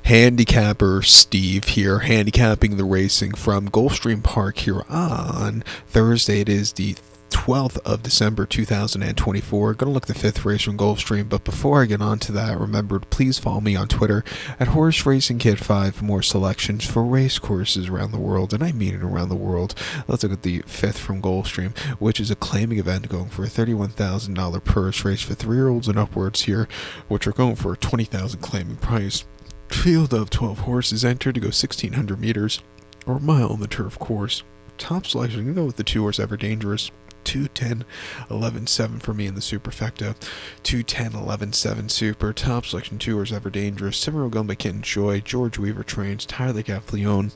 Handicapper Steve here, handicapping the racing from Gulfstream Park here on Thursday. It is the 12th of December 2024. Gonna look at the fifth race from Gulfstream, but before I get on to that, remember to please follow me on Twitter at Horse Racing Kid 5 for more selections for race courses around the world, and I mean it around the world. Let's look at the fifth from Gulfstream, which is a claiming event going for a $31,000 purse race for 3-year-olds and upwards here, which are going for a $20,000 claiming price. Field of 12 horses entered to go 1,600 meters or a mile on the turf course. Top selection, you can go with the 2 horse Ever Dangerous. 210 11-7 for me in the superfecta. 210 11-7 super. Top selection 2 horse Ever Dangerous. Cimarron Gun by Kitten Joy. George Weaver trains. Tyler Gaffleone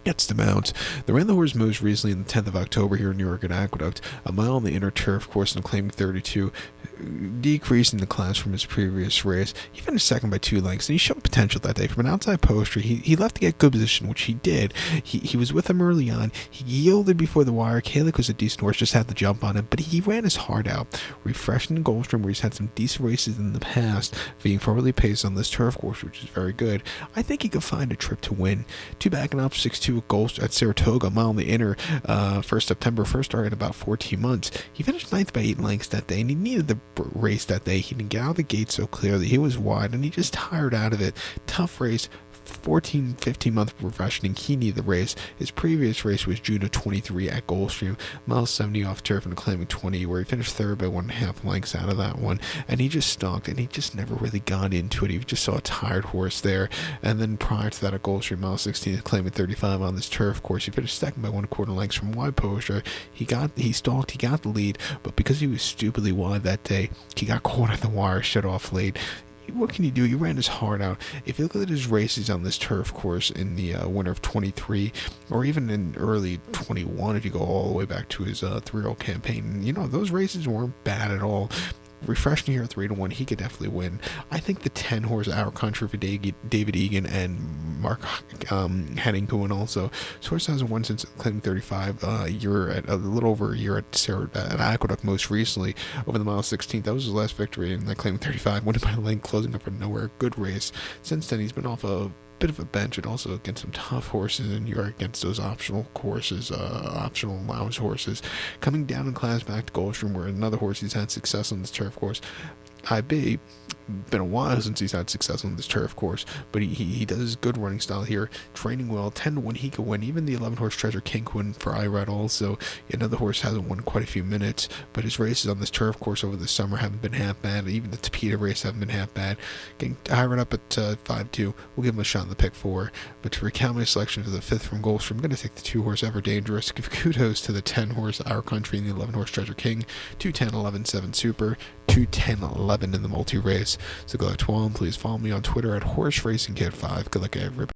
gets the mount. They ran the horse most recently on the 10th of October here in New York at Aqueduct, a mile on the inner turf course and claiming 32, decreasing the class from his previous race. He finished second by 2 lengths, and he showed potential that day. From an outside poster, he left to get good position, which he did. He was with him early on. He yielded before the wire. Kalik was a decent horse, just had the jump on him, but he ran his heart out, refreshing the Gulfstream, where he's had some decent races in the past, being forwardly paced on this turf course, which is very good. I think he could find a trip to win. 2 backing up, 6-2 at Saratoga, a mile on the inner, 1st September, first start in about 14 months. He finished 9th by 8 lengths that day, and he needed the race that day. He didn't get out of the gate so clearly. He was wide, and he just tired out of it. Tough race. 15 month professioning. He needed the race. His previous race was June of 23 at Gulfstream, mile 70 off turf and claiming 20, where he finished third by 1.5 lengths out of that one, and he just stalked, and he just never really got into it. He just saw a tired horse there. And then prior to that at Gulfstream, mile 16, claiming 35 on this turf course, he finished second by 1/4 lengths from wide poster. He stalked, he got the lead, but because he was stupidly wide that day, he got caught at the wire, shut off late. What can he do? He ran his heart out. If you look at his races on this turf course in the winter of 23, or even in early 21, if you go all the way back to his 3-year-old campaign, those races weren't bad at all. Refreshing here at 3-1, he could definitely win. I think the 10 horse Our Country for David Egan and Mark Henning going also. So horse hasn't won since claiming 35. A little over a year at Aqueduct most recently over the mile 16. That was his last victory, and that claiming 35, winning by a length, closing up from nowhere. Good race. Since then, he's been off a bit of a bench, and also against some tough horses in New York, against those optional courses, optional allowance horses. Coming down in class back to Gulfstream, where another horse he's had success on this turf course. IB, been a while since he's had success on this turf course, but he does his good running style here, training well. 10-1 he could win. Even the 11 horse Treasure King could win for IRAD also. Another horse hasn't won quite a few minutes, but his races on this turf course over the summer haven't been half bad. Even the Tapeta race haven't been half bad. Getting IRAD up at 5-2, we'll give him a shot in the pick 4. But to recount my selection for the 5th from Gulfstream, I'm going to take the 2 horse Ever Dangerous. Give kudos to the 10 horse Our Country and the 11 horse Treasure King. 210 11-7 super. 210 11 in the multi race. So go to 12. Please follow me on Twitter at Horse Racing Kid 5. Good luck, everybody.